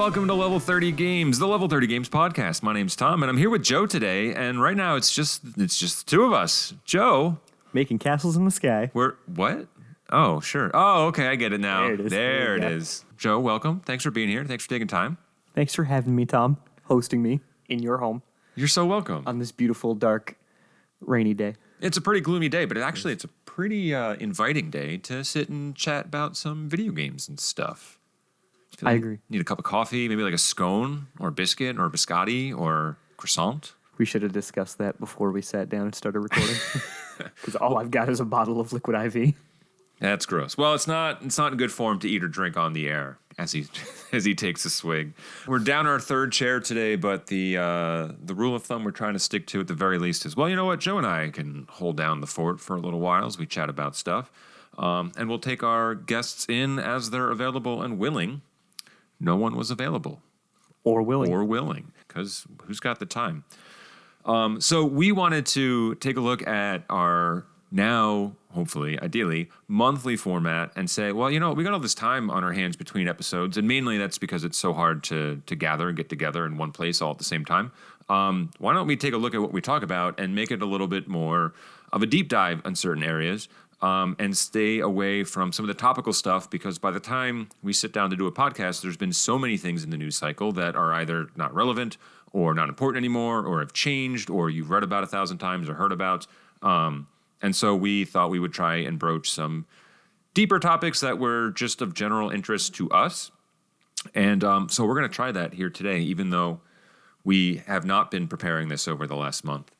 welcome to Level 30 Games, the Level 30 Games podcast. My name's Tom, and I'm here with Joe today. And right now, it's just the two of us. Joe, making castles in the sky. we're what? Oh, sure. Oh, okay, I get it now. There it is. There it There you go. is. Joe, welcome. Thanks for being here. Thanks for taking time. Thanks for having me, Tom, hosting me in your home You're so welcome. on this beautiful, dark, rainy day. It's a pretty gloomy day, but it's a pretty inviting day to sit and chat about some video games and stuff. I agree. Need a cup of coffee, maybe like a scone or a biscuit or a biscotti or croissant. We should have discussed that before we sat down and started recording. Because all I've got is a bottle of liquid IV. That's gross. Well, it's not in good form to eat or drink on the air as he takes a swig. We're down our third chair today, but the rule of thumb we're trying to stick to at the very least is, well, you know what? Joe and I can hold down the fort for a little while as we chat about stuff. And we'll take our guests in as they're available and willing. No one was available. Or willing. Because who's got the time? So we wanted to take a look at our now, hopefully, ideally, monthly format and say, well, you know, we got all this time on our hands between episodes, and mainly that's because it's so hard to gather and get together in one place all at the same time. Why don't we take a look at what we talk about and make it a little bit more of a deep dive on certain areas and stay away from some of the topical stuff, because by the time we sit down to do a podcast, there's been so many things in the news cycle that are either not relevant or not important anymore or have changed or you've read about 1,000 times or heard about. And so we thought we would try and broach some deeper topics that were just of general interest to us. And so we're going to try that here today, even though we have not been preparing this over the last month.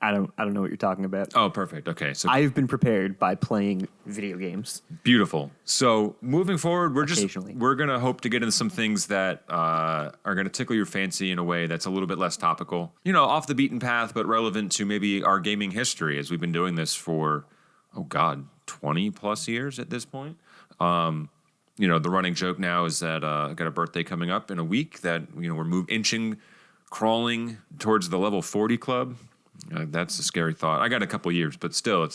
I don't know what you're talking about. Oh, perfect. Okay. So I've been prepared by playing video games. beautiful. So moving forward, Occasionally. we're going to hope to get into some things that are going to tickle your fancy in a way that's a little bit less topical, you know, off the beaten path, but relevant to maybe our gaming history, as we've been doing this for, 20 plus years at this point. You know, the running joke now is that I got a birthday coming up in a week that, you know, we're crawling towards the level 40 club. That's a scary thought. I got a couple years, but still,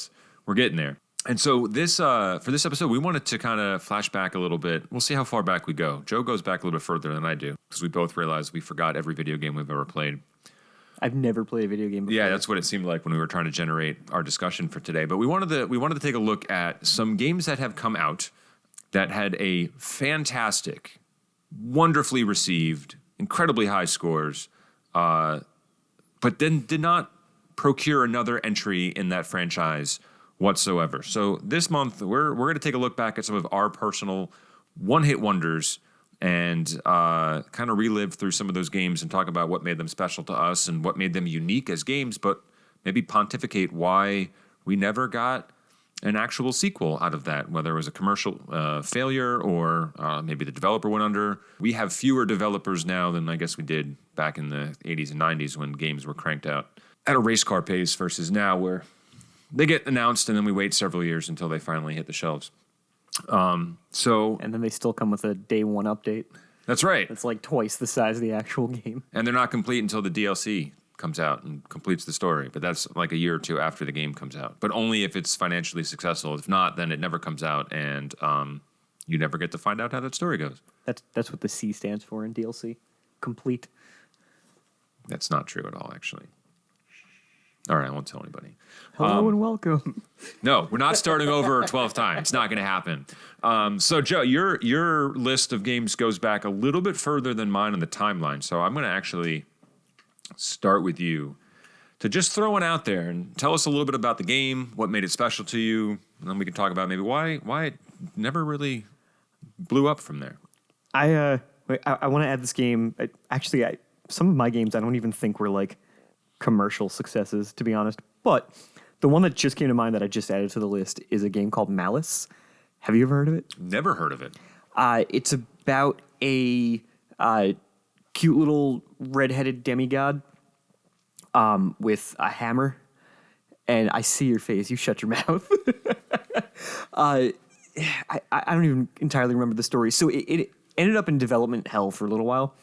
we're getting there. And so for this episode, we wanted to kind of flash back a little bit. We'll see how far back we go. Joe goes back a little bit further than I do, because we both realized we forgot every video game we've ever played. I've never played a video game before. Yeah, that's what it seemed like when we were trying to generate our discussion for today. But we wanted to take a look at some games that have come out that had a fantastic, wonderfully received, incredibly high scores, but then did not procure another entry in that franchise whatsoever. So this month, we're going to take a look back at some of our personal one-hit wonders and kind of relive through some of those games and talk about what made them special to us and what made them unique as games, but maybe pontificate why we never got an actual sequel out of that, whether it was a commercial failure or maybe the developer went under. We have fewer developers now than I guess we did back in the 80s and 90s when games were cranked out at a race car pace versus now where they get announced and then we wait several years until they finally hit the shelves. And then they still come with a day one update. That's right. It's like twice the size of the actual game. And they're not complete until the DLC comes out and completes the story. But that's like a year or two after the game comes out. But only if it's financially successful. If not, then it never comes out and you never get to find out how that story goes. That's what the C stands for in DLC. Complete. That's not true at all, actually. All right, I won't tell anybody. Hello and welcome. No, we're not starting over a 12th time. It's not going to happen. So, Joe, your list of games goes back a little bit further than mine on the timeline. So I'm going to actually start with you to just throw one out there and tell us a little bit about the game, what made it special to you, and then we can talk about maybe why it never really blew up from there. I want to add this game. Some of my games I don't even think were like commercial successes, to be honest. But the one that just came to mind that I just added to the list is a game called Malice. Have you ever heard of it? Never heard of it. It's about a cute little red-headed demigod with a hammer. And I see your face. You shut your mouth. I don't even entirely remember the story. So it ended up in development hell for a little while.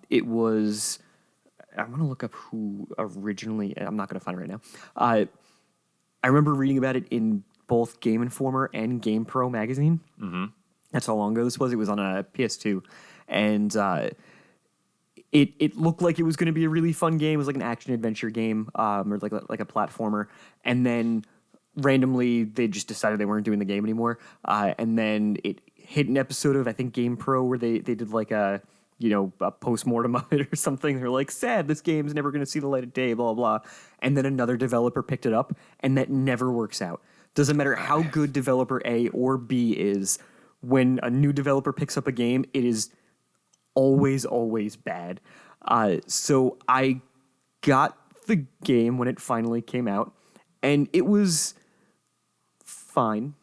It was... I want to look up who originally... I'm not going to find it right now. I remember reading about it in both Game Informer and Game Pro magazine. Mm-hmm. That's how long ago this was. It was on a PS2. and it looked like it was going to be a really fun game. It was like an action adventure game, or like a platformer. And then randomly they just decided they weren't doing the game anymore. And then it hit an episode of, I think, Game Pro, where they did like a post-mortem of it or something. They're like, sad, this game's never going to see the light of day, blah, blah. And then another developer picked it up, and that never works out. Doesn't matter how good developer A or B is, when a new developer picks up a game, it is always bad. So I got the game when it finally came out, and it was fine.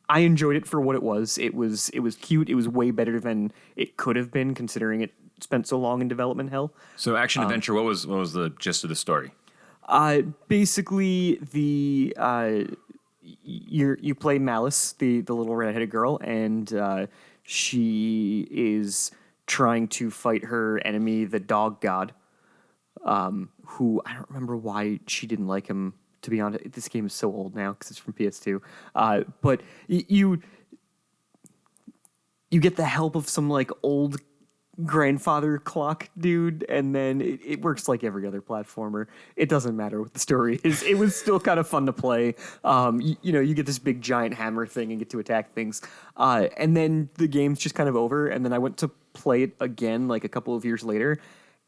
I enjoyed it for what it was. It was cute. It was way better than it could have been, considering it spent so long in development hell. So action adventure. What was the gist of the story? Basically, you play Malice, the little redheaded girl, and she is trying to fight her enemy, the dog god, who I don't remember why she didn't like him. To be honest, this game is so old now because it's from PS2. But you get the help of some like old grandfather clock dude, and then it works like every other platformer. It doesn't matter what the story is. It was still kind of fun to play. You get this big giant hammer thing and get to attack things. And then the game's just kind of over. And then I went to play it again like a couple of years later,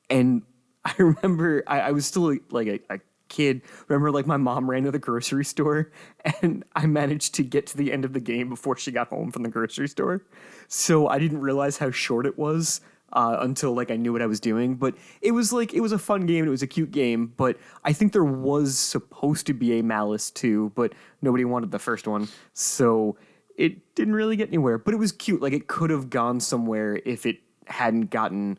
and I remember I was still like a kid. Remember, like, my mom ran to the grocery store, and I managed to get to the end of the game before she got home from the grocery store. So I didn't realize how short it was until like I knew what I was doing. But it was a fun game and it was a cute game. But I think there was supposed to be a Malice 2, but nobody wanted the first one, so it didn't really get anywhere. But it was cute. Like, it could have gone somewhere if it hadn't gotten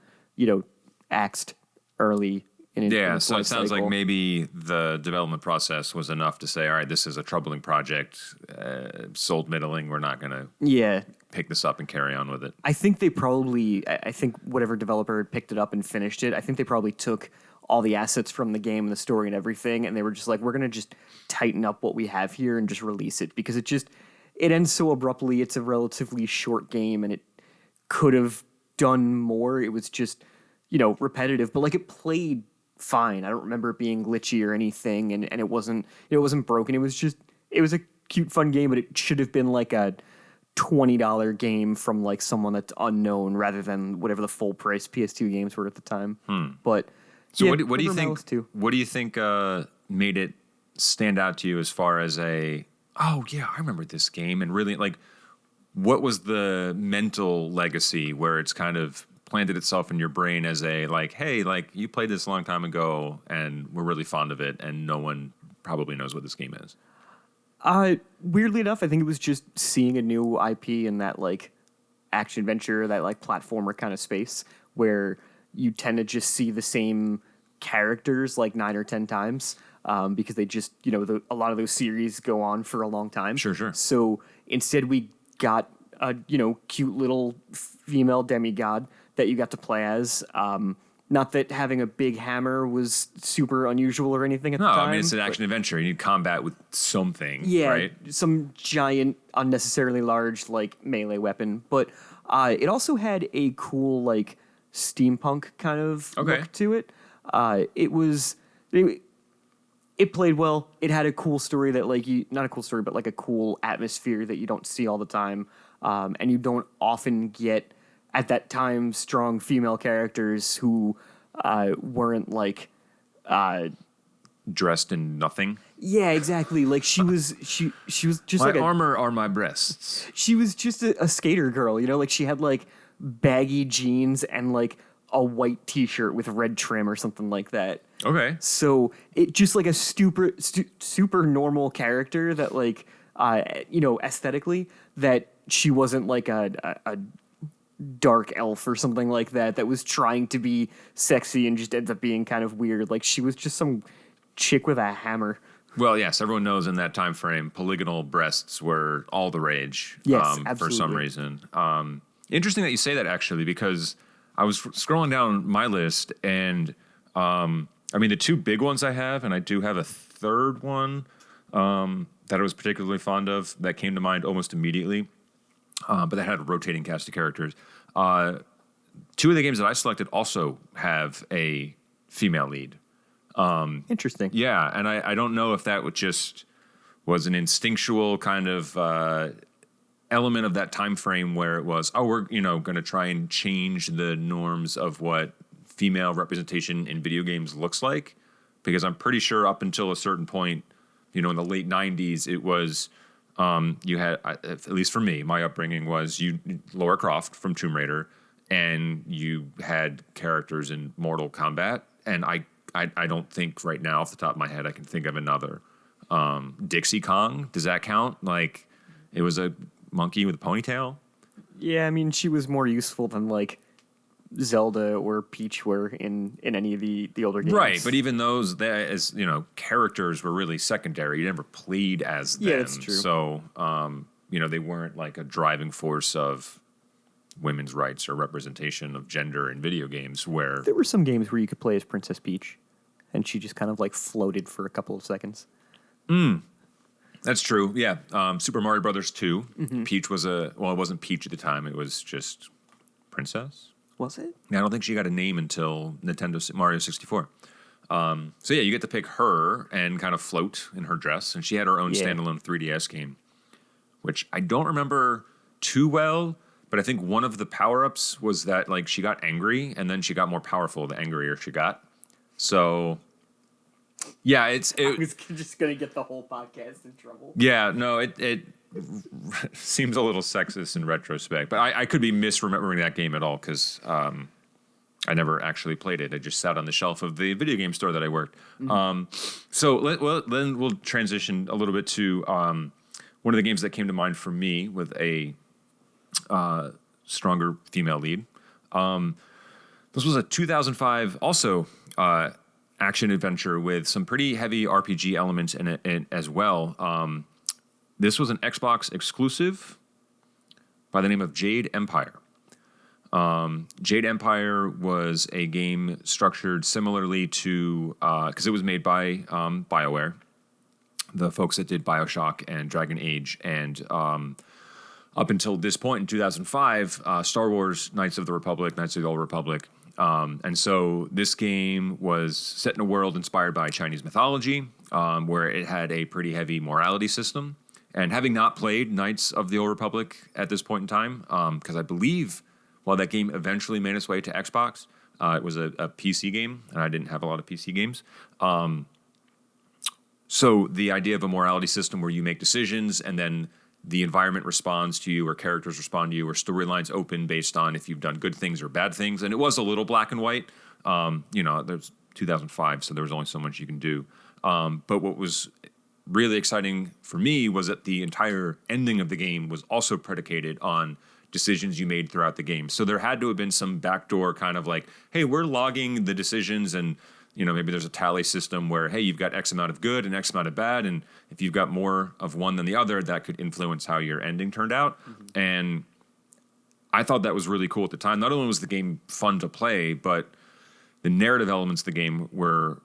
axed early. Yeah, so it sounds like maybe the development process was enough to say, all right, this is a troubling project, sold middling, we're not going to pick this up and carry on with it. I think whatever developer had picked it up and finished it, I think they probably took all the assets from the game and the story and everything, and they were just like, we're going to just tighten up what we have here and just release it, because it ends so abruptly. It's a relatively short game, and it could have done more. It was just, repetitive, but like, it played fine. I don't remember it being glitchy or anything, and it wasn't broken. It was a cute, fun game, but it should have been like a $20 game from like someone that's unknown rather than whatever the full price PS2 games were at the time. But so what do you think? What do you think made it stand out to you as far as I remember this game, and really, like, what was the mental legacy where it's kind of planted itself in your brain as a, like, hey, like, you played this a long time ago and we're really fond of it, and no one probably knows what this game is? Weirdly enough, I think it was just seeing a new IP in that like action adventure, that like platformer kind of space, where you tend to just see the same characters like 9 or 10 times, because they just, a lot of those series go on for a long time. Sure. So instead we got a, cute little female demigod that you got to play as. Not that having a big hammer was super unusual or anything at the time. No, I mean, it's an action adventure. You need combat with something, right? Some giant, unnecessarily large, like, melee weapon. But it also had a cool, like, steampunk kind of look to it. It played well. It had a cool story that, like, not a cool story, but like a cool atmosphere that you don't see all the time. And you don't often get, at that time, strong female characters who weren't like dressed in nothing. Yeah, exactly. Like, she was just my like armor are my breasts. She was just a skater girl, like, she had like baggy jeans and like a white t-shirt with red trim or something like that. Okay. So it just like a super normal character that, like, aesthetically, that she wasn't like a dark elf or something like that was trying to be sexy and just ends up being kind of weird. Like, she was just some chick with a hammer. Well, yes, everyone knows in that time frame, polygonal breasts were all the rage. Yes, absolutely. For some reason. Interesting that you say that, actually, because I was scrolling down my list, and the two big ones I have, and I do have a third one that I was particularly fond of that came to mind almost immediately. But that had a rotating cast of characters. two of the games that I selected also have a female lead. Interesting. Yeah, and I don't know if that was an instinctual kind of element of that time frame where it was, we're going to try and change the norms of what female representation in video games looks like, because I'm pretty sure up until a certain point, in the late 90s, it was you had, at least for me, my upbringing was Lara Croft from Tomb Raider, and you had characters in Mortal Kombat, and I don't think right now off the top of my head I can think of another. Dixie Kong, does that count? Like, it was a monkey with a ponytail? Yeah, I mean, she was more useful than like Zelda or Peach were in any of the older games. Right, but even those, as characters were really secondary. You never played as them. Yeah, that's true. So, they weren't like a driving force of women's rights or representation of gender in video games where... There were some games where you could play as Princess Peach, and she just kind of like floated for a couple of seconds. That's true, yeah. Super Mario Brothers 2, Peach was it wasn't Peach at the time, it was just Princess. Was it? Yeah, I don't think she got a name until Mario 64. So yeah, you get to pick her and kind of float in her dress, and she had her own standalone 3DS game, which I don't remember too well, but I think one of the power-ups was that like she got angry, and then she got more powerful the angrier she got. So yeah, I was just gonna get the whole podcast in trouble. Yeah, no, it seems a little sexist in retrospect, but I could be misremembering that game at all because I never actually played it. I just sat on the shelf of the video game store that I worked. So then we'll transition a little bit to one of the games that came to mind for me with a stronger female lead. This was a 2005 also action adventure with some pretty heavy RPG elements in it as well. This was an Xbox exclusive by the name of Jade Empire. Jade Empire was a game structured similarly to, because it was made by BioWare, the folks that did BioShock and Dragon Age, and up until this point in 2005, Star Wars, Knights of the Old Republic. And so this game was set in a world inspired by Chinese mythology, where it had a pretty heavy morality system. And having not played Knights of the Old Republic at this point in time, because I believe while that game eventually made its way to Xbox, it was a PC game, and I didn't have a lot of PC games. So the idea of a morality system where you make decisions and then the environment responds to you, or characters respond to you, or storylines open based on if you've done good things or bad things. And it was a little black and white. There's 2005, so there was only so much you can do. But what was really exciting for me was that the entire ending of the game was also predicated on decisions you made throughout the game. So there had to have been some backdoor kind of like, hey, we're logging the decisions, and maybe there's a tally system where, hey, you've got X amount of good and X amount of bad, and if you've got more of one than the other, that could influence how your ending turned out. Mm-hmm. And I thought that was really cool at the time. Not only was the game fun to play, but the narrative elements of the game were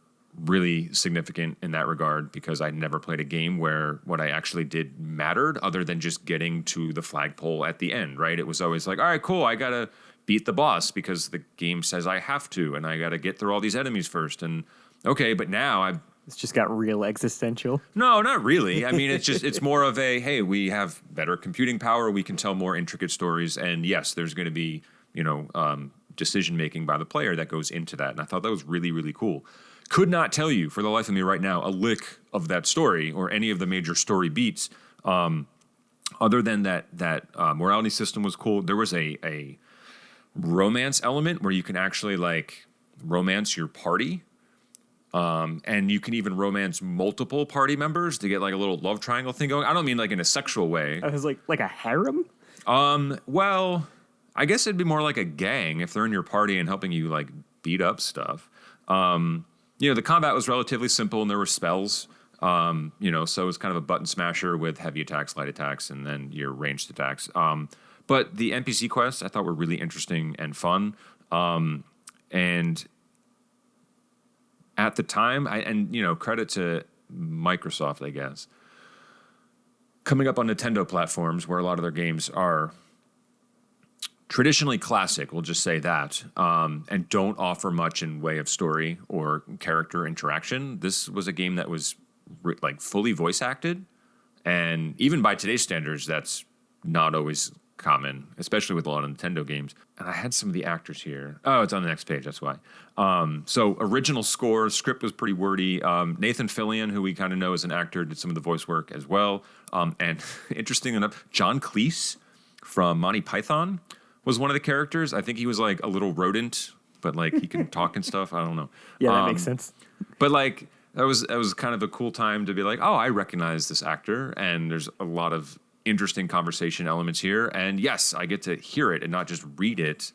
really significant in that regard, because I'd never played a game where what I actually did mattered other than just getting to the flagpole at the end, right? It was always like, all right, cool, I got to beat the boss because the game says I have to, and I got to get through all these enemies first. And okay, but now it's just got real existential. No, not really. I mean, it's more of a, hey, we have better computing power, we can tell more intricate stories, and yes, there's going to be, decision making by the player that goes into that. And I thought that was really, really cool. Could not tell you for the life of me right now a lick of that story or any of the major story beats, other than that morality system was cool. There was a romance element where you can actually like romance your party, and you can even romance multiple party members to get like a little love triangle thing going. I don't mean like in a sexual way. I was like a harem. Well, I guess it'd be more like a gang if they're in your party and helping you like beat up stuff. The combat was relatively simple, and there were spells. So it was kind of a button smasher with heavy attacks, light attacks, and then your ranged attacks. But the NPC quests I thought were really interesting and fun. And at the time, credit to Microsoft, I guess, coming up on Nintendo platforms where a lot of their games are traditionally classic, we'll just say that, and don't offer much in way of story or character interaction. This was a game that was like fully voice acted, and even by today's standards, that's not always common, especially with a lot of Nintendo games. And I had some of the actors here. Oh, it's on the next page. That's why. So original score, script was pretty wordy. Nathan Fillion, who we kind of know as an actor, did some of the voice work as well. And interesting enough, John Cleese from Monty Python was one of the characters. I think he was like a little rodent, but like he can talk and stuff. I don't know. Yeah, that makes sense. But like that was kind of a cool time to be like, oh, I recognize this actor, and there's a lot of interesting conversation elements here. And yes, I get to hear it and not just read it,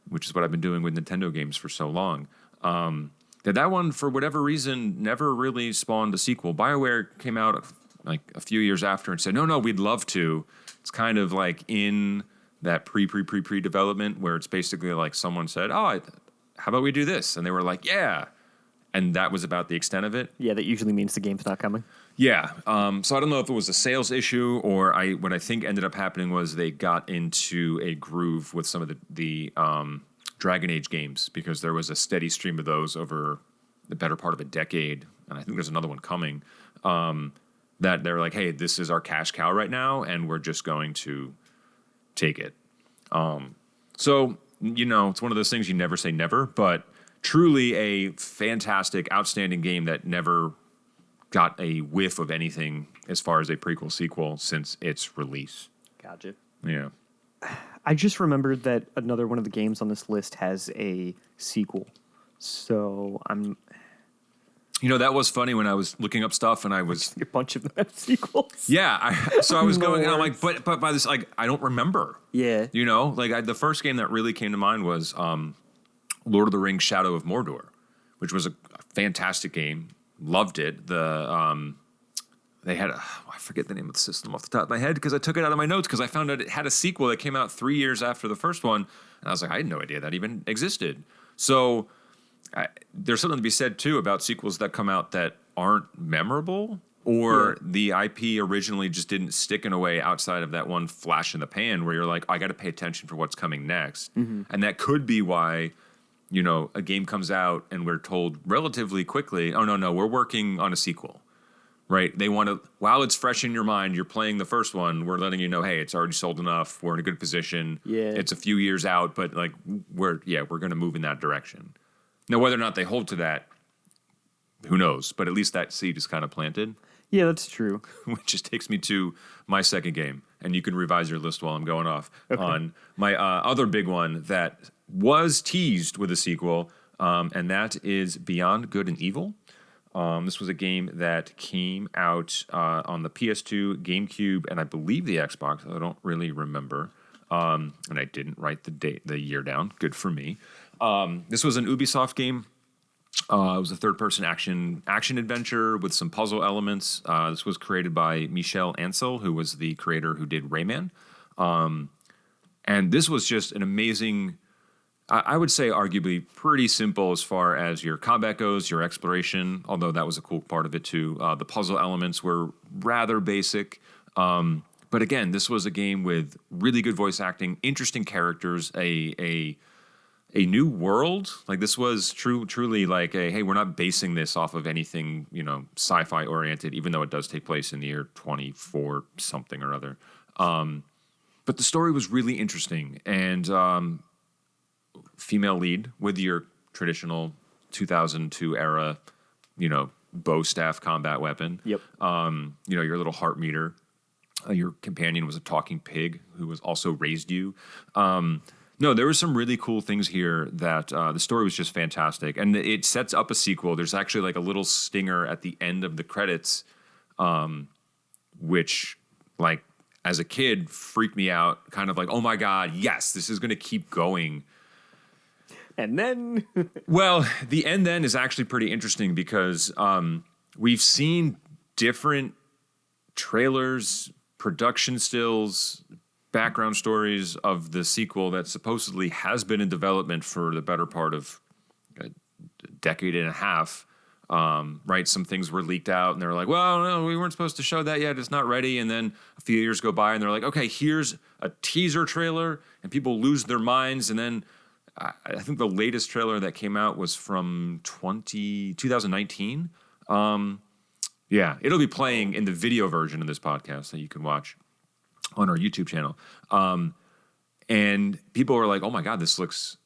which is what I've been doing with Nintendo games for so long. That one, for whatever reason, never really spawned a sequel. BioWare came out like a few years after and said, no, we'd love to. It's kind of like in that pre-development where it's basically like someone said, how about we do this? And they were like, yeah. And that was about the extent of it. Yeah, that usually means the game's not coming. Yeah. So I don't know if it was a sales issue or what I think ended up happening was they got into a groove with some of the Dragon Age games because there was a steady stream of those over the better part of a decade. And I think there's another one coming that they're like, hey, this is our cash cow right now, and we're just going to take it. So, it's one of those things you never say never, but truly a fantastic, outstanding game that never got a whiff of anything as far as a prequel sequel since its release. Gotcha. Yeah. I just remembered that another one of the games on this list has a sequel. So I'm... that was funny when I was looking up stuff and I was... A bunch of them have sequels. Yeah. I was going and I'm like, but by this, like, I don't remember. Yeah. The first game that really came to mind was Lord of the Rings Shadow of Mordor, which was a fantastic game. Loved it. They had I forget the name of the system off the top of my head because I took it out of my notes because I found out it had a sequel that came out 3 years after the first one, and I was like, I had no idea that even existed. So there's something to be said too about sequels that come out that aren't memorable, or the IP originally just didn't stick in a way outside of that one flash in the pan where you're like, I got to pay attention for what's coming next, and that could be why. A game comes out and we're told relatively quickly, oh, no, we're working on a sequel, right? They want to, while it's fresh in your mind, you're playing the first one, we're letting you know, hey, it's already sold enough, we're in a good position. Yeah. It's a few years out, but like we're going to move in that direction. Now, whether or not they hold to that, who knows? But at least that seed is kind of planted. Yeah, that's true. Which just takes me to my second game, and you can revise your list while I'm going off on my other big one that was teased with a sequel, and that is Beyond Good and Evil. This was a game that came out on the PS2, GameCube, and I believe the Xbox. I don't really remember, and I didn't write the year down. Good for me. This was an Ubisoft game. It was a third-person action adventure with some puzzle elements. This was created by Michel Ancel, who was the creator who did Rayman. And this was just an amazing, I would say arguably pretty simple as far as your combat goes, your exploration, although that was a cool part of it too. The puzzle elements were rather basic. But again, this was a game with really good voice acting, interesting characters, a new world. Like this was truly like hey, we're not basing this off of anything, sci-fi oriented, even though it does take place in the year 24 something or other. But the story was really interesting and female lead with your traditional 2002 era, bow staff combat weapon. Yep. Your little heart meter. Your companion was a talking pig who was also raised you. No, there were some really cool things here that the story was just fantastic. And it sets up a sequel. There's actually like a little stinger at the end of the credits, which like as a kid freaked me out. Kind of like, oh my God, yes, this is going to keep going. And then... Well, the end then is actually pretty interesting because we've seen different trailers, production stills, background stories of the sequel that supposedly has been in development for the better part of a decade and a half. Right, some things were leaked out, and they were like, "Well, no, we weren't supposed to show that yet. It's not ready." And then a few years go by, and they're like, "Okay, here's a teaser trailer," and people lose their minds. And then I think the latest trailer that came out was from 2019. Yeah, it'll be playing in the video version of this podcast that you can watch on our YouTube channel. And people were like, "Oh my God, this looks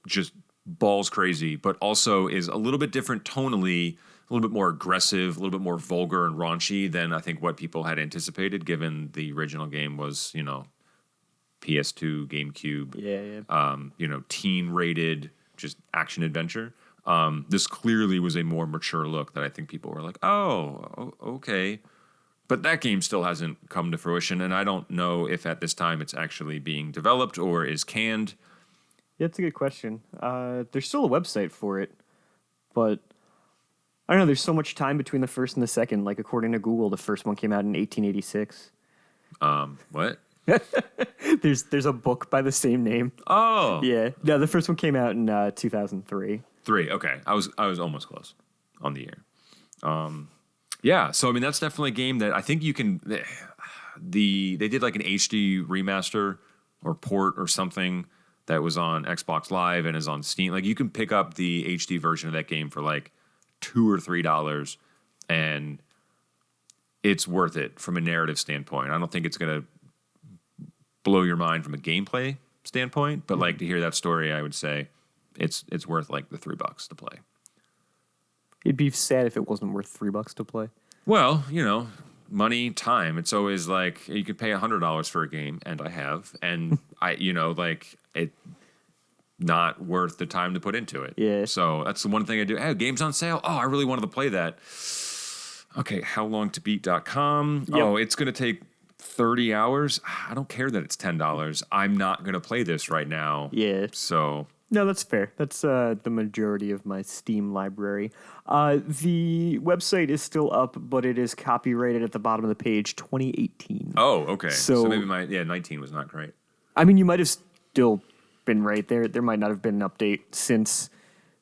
just balls crazy," but also is a little bit different tonally, a little bit more aggressive, a little bit more vulgar and raunchy than I think what people had anticipated, given the original game was, PS2, GameCube, teen rated, just action adventure. This clearly was a more mature look that I think people were like, oh, okay. But that game still hasn't come to fruition, and I don't know if at this time it's actually being developed or is canned. Yeah, that's a good question. There's still a website for it, but I don't know. There's so much time between the first and the second. Like, according to Google, the first one came out in 1886. What? There's a book by the same name. Oh, Yeah. No, the first one came out in 2003. 3. Okay, I was almost close on the year. Yeah, so I mean that's definitely a game that I think you can. They did like an HD remaster or port or something that was on Xbox Live and is on Steam. Like you can pick up the HD version of that game for like $2 or $3, and it's worth it from a narrative standpoint. I don't think it's gonna blow your mind from a gameplay standpoint, but like to hear that story, I would say it's worth like the $3 to play. It'd be sad if it wasn't worth $3 to play. Well, money, time. It's always like you could pay $100 for a game, and I have, and it not worth the time to put into it. Yeah. So that's the one thing I do. Hey, game's on sale. Oh, I really wanted to play that. Okay, howlongtobeat.com. Yep. Oh, it's gonna take 30 hours. I don't care that it's $10. I'm not gonna play this right now. Yeah. So No, that's fair. That's the majority of my Steam library. The website is still up, but it is copyrighted at the bottom of the page 2018. oh, okay. So So- maybe 19 was not great. I mean, you might have still been right there. There might not have been an update since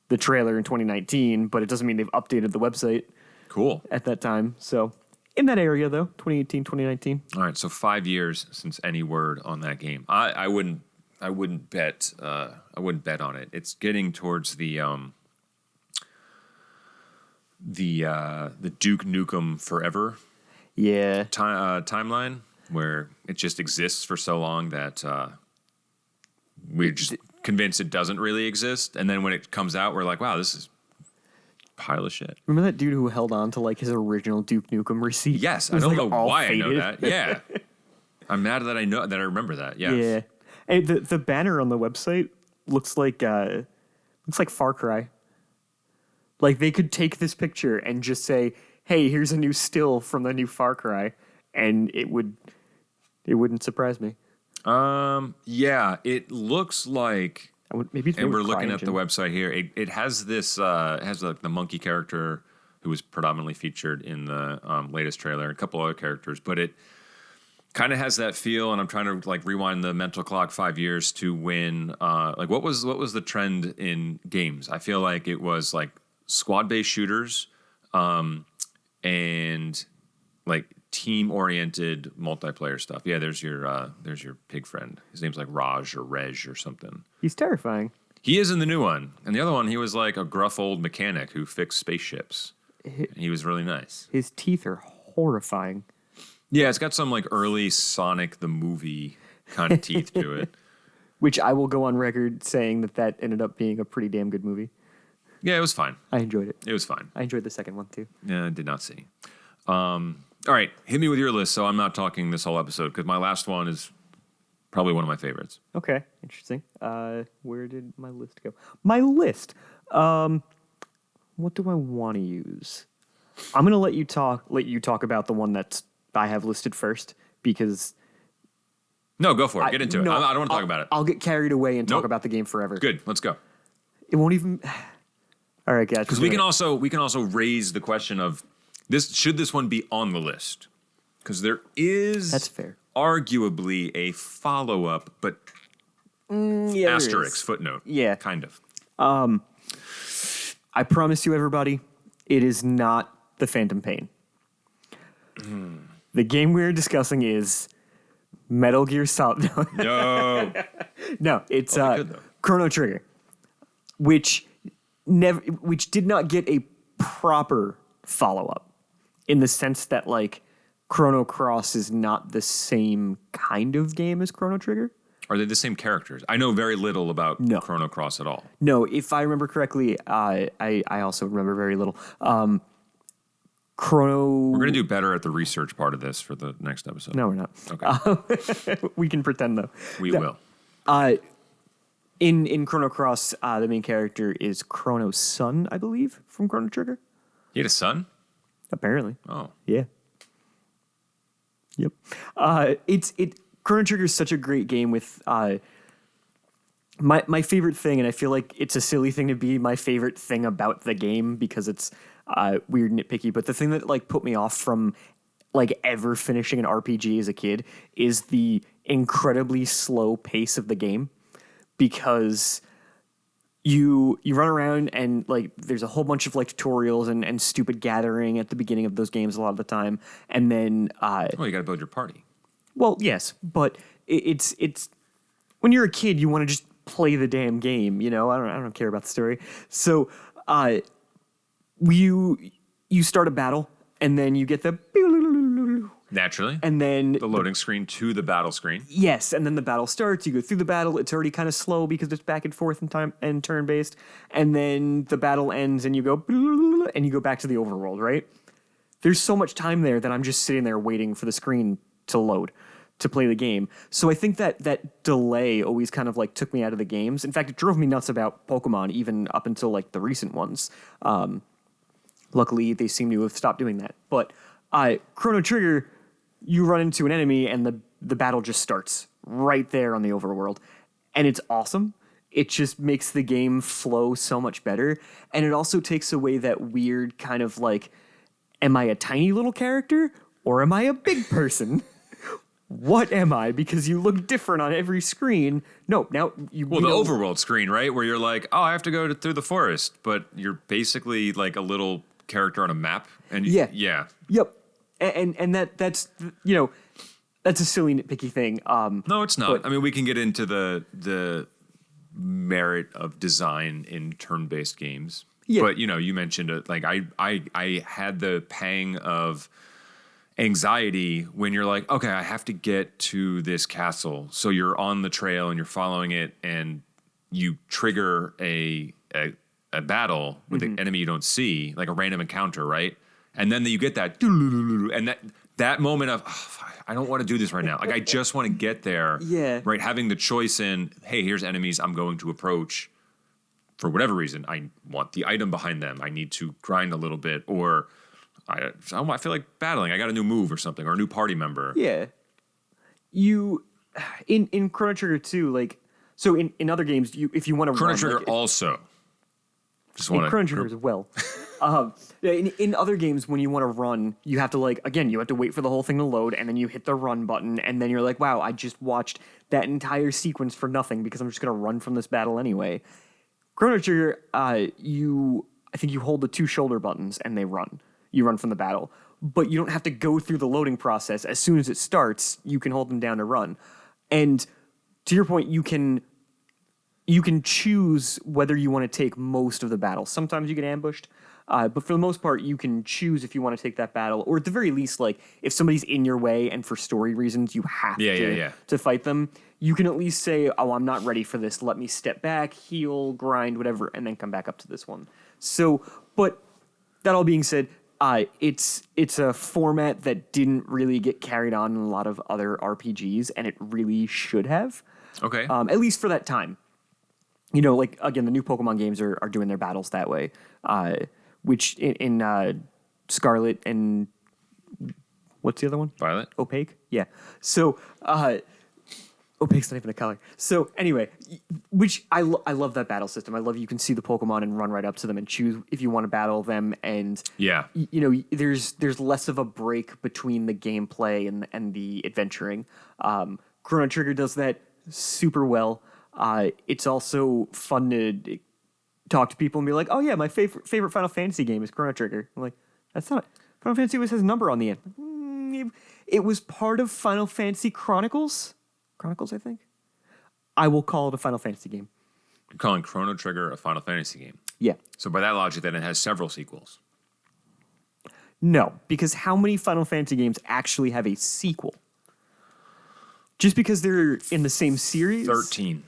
the trailer in 2019, but it doesn't mean they've updated the website Cool. at that time. So in that area, though, 2018, 2019. All right, so 5 years since any word on that game. I wouldn't bet on it. It's getting towards the Duke Nukem Forever Yeah. timeline, where it just exists for so long that we're just convinced it doesn't really exist, and then when it comes out, we're like, wow, this is a pile of shit. Remember that dude who held on to like his original Duke Nukem receipt? Yes, It I was, don't like, know all why I know faded. that. Yeah, I'm mad that I remember that. Yes. Yeah. And the banner on the website looks like Far Cry. Like they could take this picture and just say, "Hey, here's a new still from the new Far Cry," and it wouldn't surprise me. Yeah, it looks like. Maybe it's And we're maybe looking at the CryEngine. website here. It has this has like the monkey character who was predominantly featured in the latest trailer, a couple other characters, but it kind of has that feel. And I'm trying to like rewind the mental clock 5 years to when like what was the trend in games? I feel like it was like squad based shooters and like team oriented multiplayer stuff. Yeah, there's your pig friend. His name's like Raj or Rej or something. He's terrifying. He is in the new one. And the other one, he was like a gruff old mechanic who fixed spaceships. And he was really nice. His teeth are horrifying. Yeah, it's got some like early Sonic the movie kind of teeth to it. Which I will go on record saying that ended up being a pretty damn good movie. Yeah, it was fine. I enjoyed it. It was fine. I enjoyed the second one too. Yeah, I did not see. All right, hit me with your list so I'm not talking this whole episode because my last one is probably one of my favorites. Okay, interesting. Where did my list go? My list. What do I want to use? I'm gonna let you talk about the one that I have listed first because No, go for it. Get into it. I don't want to talk about it. I'll get carried away and talk Nope. about the game forever. Good, let's go. It won't even. All right, guys. Because we can also raise the question of should this one be on the list? Because there is That's fair. arguably a follow-up, but Yeah, there asterisk is. footnote. Yeah. Kind of. I promise you, everybody, it is not the Phantom Pain. The game we're discussing is Metal Gear Solid. No. No, it's Oh, they could, though. Chrono Trigger, which did not get a proper follow up, in the sense that like Chrono Cross is not the same kind of game as Chrono Trigger. Are they the same characters? I know very little about No. Chrono Cross at all. No, if I remember correctly, I also remember very little. Chrono. We're going to do better at the research part of this for the next episode. No, we're not. Okay. We can pretend though. We No. will. In Chrono Cross, the main character is Chrono's son, I believe, from Chrono Trigger. He had a son? Apparently, Oh. yeah. Yep. Chrono Trigger is such a great game with my favorite thing, and I feel like it's a silly thing to be my favorite thing about the game because it's weird and nitpicky. But the thing that like put me off from like ever finishing an RPG as a kid is the incredibly slow pace of the game, because you run around and like there's a whole bunch of like tutorials and stupid gathering at the beginning of those games a lot of the time, and then Well, you got to build your party. well, yes, but it's when you're a kid, you want to just play the damn game, you know. I don't care about the story. So, you start a battle, and then you get the Naturally. and then The loading screen to the battle screen. yes, and then the battle starts. You go through the battle. It's already kind of slow because it's back and forth and time and turn based. And then the battle ends, and you go and you go back to the overworld. Right? There's so much time there that I'm just sitting there waiting for the screen to load to play the game. So I think that delay always kind of like took me out of the games. In fact, it drove me nuts about Pokemon even up until like the recent ones. Luckily, they seem to have stopped doing that. But Chrono Trigger, you run into an enemy and the battle just starts right there on the overworld. And it's awesome. It just makes the game flow so much better. And it also takes away that weird kind of like, am I a tiny little character or am I a big person? What am I? Because you look different on every screen. No, now you. Well, you the know- overworld screen, right? Where you're like, oh, I have to go through the forest, but you're basically like a little character on a map. And Yeah. Yeah. Yep. And that's you know, that's a silly nitpicky thing. No, it's not. But- I mean, we can get into the merit of design in turn-based games. Yeah. But, you know, you mentioned it. Like, I had the pang of anxiety when you're like, okay, I have to get to this castle. So you're on the trail and you're following it, and you trigger a battle with an enemy you don't see, like a random encounter, right? And then you get that, and that moment of, oh, I don't want to do this right now. Like, I just want to get there. Yeah. Right. Having the choice in, hey, here's enemies I'm going to approach. For whatever reason, I want the item behind them. I need to grind a little bit, or I feel like battling. I got a new move or something, or a new party member. Yeah. You in Chrono Trigger 2, like so in other games, if you want to Chrono run, Trigger like, also. Just in want Chrono Trigger as well. In other games, when you want to run, you have to like again, you have to wait for the whole thing to load, and then you hit the run button, and then you're like, wow, I just watched that entire sequence for nothing because I'm just gonna run from this battle anyway. Chrono Trigger, I think you hold the two shoulder buttons and they run. You run from the battle, but you don't have to go through the loading process. As soon as it starts, you can hold them down to run. And to your point, you can choose whether you want to take most of the battle. Sometimes you get ambushed, but for the most part, you can choose if you want to take that battle, or at the very least, like if somebody's in your way and for story reasons you have to fight them, you can at least say, "Oh, I'm not ready for this. Let me step back, heal, grind, whatever, and then come back up to this one." So, but that all being said, it's a format that didn't really get carried on in a lot of other RPGs, and it really should have. Okay. At least for that time. You know, like again, the new Pokemon games are doing their battles that way, which in Scarlet and what's the other one? Violet. Opaque. Yeah. So Opaque's not even a color. So anyway, which I love that battle system. I love you can see the Pokemon and run right up to them and choose if you want to battle them. And Yeah. you know, there's less of a break between the gameplay and the adventuring. Chrono Trigger does that super well. It's also fun to talk to people and be like, "Oh yeah, my favorite Final Fantasy game is Chrono Trigger." I'm like, "That's not Final Fantasy always has a number on the end." It was part of Final Fantasy Chronicles. Chronicles, I think. I will call it a Final Fantasy game. You're calling Chrono Trigger a Final Fantasy game. Yeah. So by that logic, then it has several sequels. No, because how many Final Fantasy games actually have a sequel? Just because they're in the same series? 13.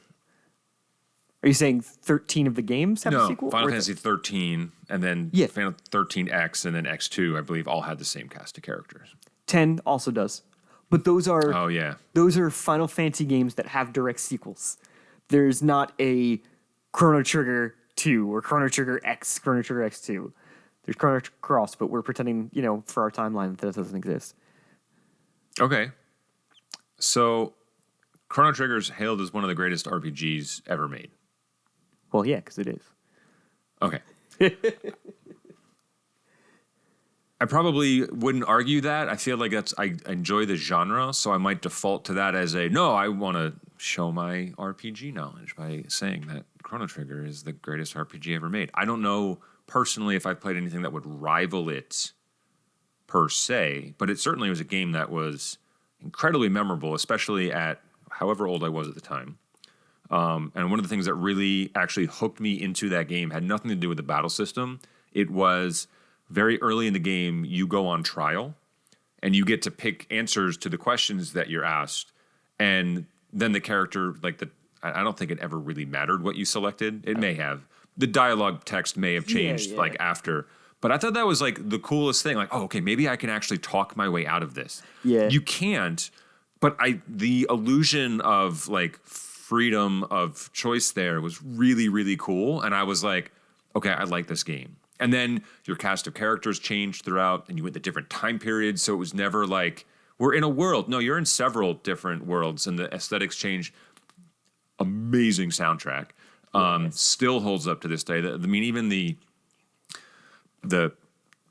Are you saying 13 of the games have a No, sequel? Final Or Fantasy 13, and then Yeah. Final 13X, and then X2, I believe, all had the same cast of characters. 10 also does. But those are Oh, yeah. Final Fantasy games that have direct sequels. There's not a Chrono Trigger 2 or Chrono Trigger X, Chrono Trigger X2. There's Chrono Trigger Cross, but we're pretending, for our timeline that doesn't exist. Okay. So Chrono Trigger's hailed as one of the greatest RPGs ever made. Well, yeah, because it is. Okay. I probably wouldn't argue that. I feel like I enjoy the genre, so I might default to that as no, I want to show my RPG knowledge by saying that Chrono Trigger is the greatest RPG ever made. I don't know personally if I've played anything that would rival it per se, but it certainly was a game that was incredibly memorable, especially at however old I was at the time. And one of the things that really actually hooked me into that game had nothing to do with the battle system. It was very early in the game, you go on trial, and you get to pick answers to the questions that you're asked. And then the character, I don't think it ever really mattered what you selected. It may have. The dialogue text may have changed after. But I thought that was the coolest thing. Okay, maybe I can actually talk my way out of this. Yeah. You can't, but the illusion of freedom of choice there was really, really cool. And I was like, okay, I like this game. And then your cast of characters changed throughout, and you went to different time periods. So it was never we're in a world. No, you're in several different worlds, and the aesthetics change. Amazing soundtrack. Still holds up to this day. Even the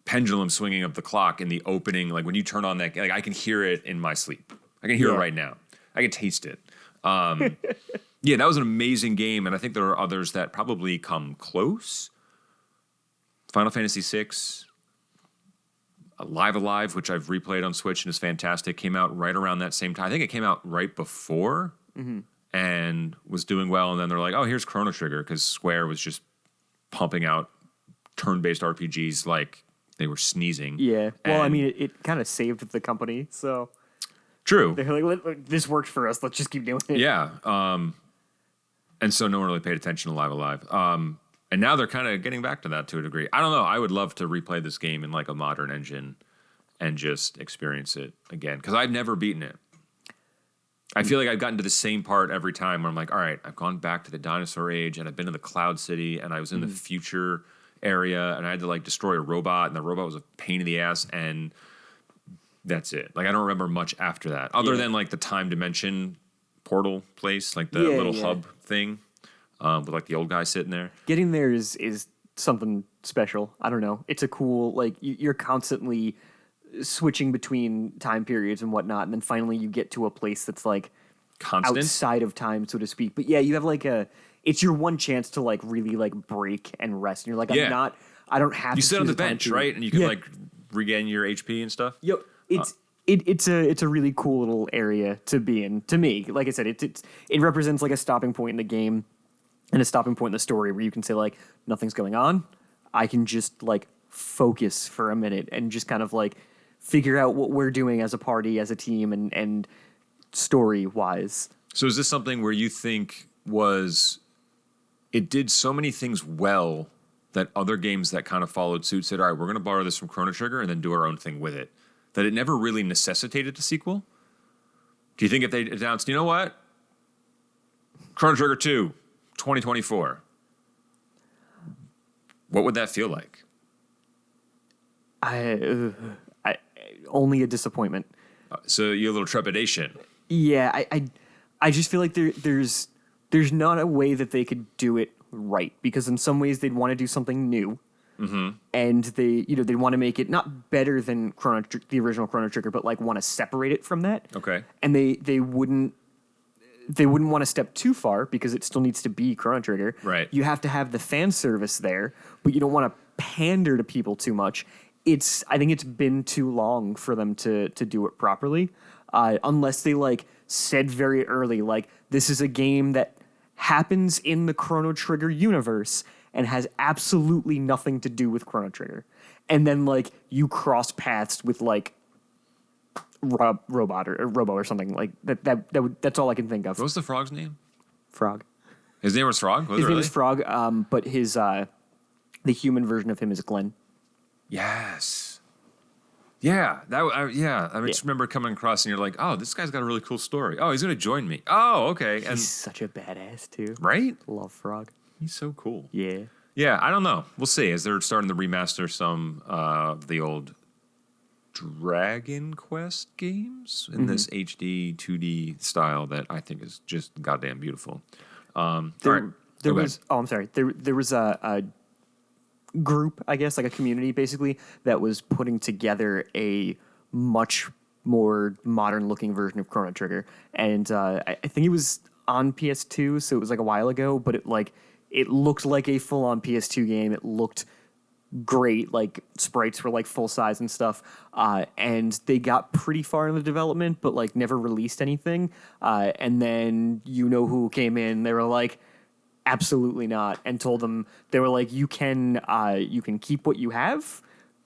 pendulum swinging of the clock in the opening, when you turn on that, I can hear it in my sleep. I can hear it right now. I can taste it. Yeah, that was an amazing game, and I think there are others that probably come close. Final Fantasy VI, Alive, which I've replayed on Switch and is fantastic, came out right around that same time. I think it came out right before and was doing well, and then they're like, oh, here's Chrono Trigger, because Square was just pumping out turn-based RPGs like they were sneezing. Yeah. Well, And- it kind of saved the company, so True. they're like, this worked for us. Let's just keep doing it. Yeah. And so no one really paid attention to Alive. And now they're kind of getting back to that to a degree. I don't know. I would love to replay this game in a modern engine and just experience it again, because I've never beaten it. I feel like I've gotten to the same part every time where I'm like, all right, I've gone back to the dinosaur age, and I've been to the Cloud City, and I was in the future area, and I had to destroy a robot, and the robot was a pain in the ass, and that's it. I don't remember much after that, other than the time dimension portal place, the little hub thing, with the old guy sitting there. Getting there is something special. I don't know. It's a cool, you're constantly switching between time periods and whatnot, and then finally you get to a place that's Constant. outside of time, so to speak. But yeah, you have it's your one chance to really break and rest. And you're like, Yeah. I don't have You to sit on choose the a time bench, period. right? And you can regain your HP and stuff. Yep. It's a really cool little area to be in. To me, like I said, it represents a stopping point in the game and a stopping point in the story where you can say nothing's going on. I can just focus for a minute and just kind of figure out what we're doing as a party, as a team, and story wise. So is this something where you think it did so many things well that other games that kind of followed suit said, all right, we're going to borrow this from Chrono Trigger and then do our own thing with it, that it never really necessitated a sequel? Do you think if they announced, you know what? Chrono Trigger 2, 2024, what would that feel like? I only a disappointment. So you have a little trepidation. Yeah, I just feel like there's not a way that they could do it right, because in some ways they'd want to do something new, and they'd want to make it not better than the original Chrono Trigger, but want to separate it from that. Okay. And they wouldn't they wouldn't want to step too far because it still needs to be Chrono Trigger. Right. You have to have the fan service there, but you don't want to pander to people too much. I think it's been too long for them to do it properly, unless they like said very early, like, this is a game that happens in the Chrono Trigger universe and has absolutely nothing to do with Chrono Trigger. And then like you cross paths with like Robot or Robo or something like that's all I can think of. What was the frog's name? Frog. His name was Frog? Was His it name really? is Frog, but his the human version of him is Glenn. Yes. Yeah, I just remember coming across and you're like, oh, this guy's got a really cool story. Oh, he's going to join me. Oh, okay. And He's such a badass too. right? Love Frog. He's so cool. Yeah. Yeah, I don't know. We'll see as they're starting to remaster some of the old Dragon Quest games in this HD 2D style that I think is just goddamn beautiful. All right. There Go ahead. was. Oh, I'm sorry. There was a group, I guess, like a community, basically, that was putting together a much more modern-looking version of Chrono Trigger, and I think it was on PS2, so it was like a while ago. But it looked like a full-on PS2 game. It looked great. Like sprites were like full size and stuff, and they got pretty far in the development, but like never released anything. And then who came in? They were like, absolutely not, and told them they were like, you can keep what you have.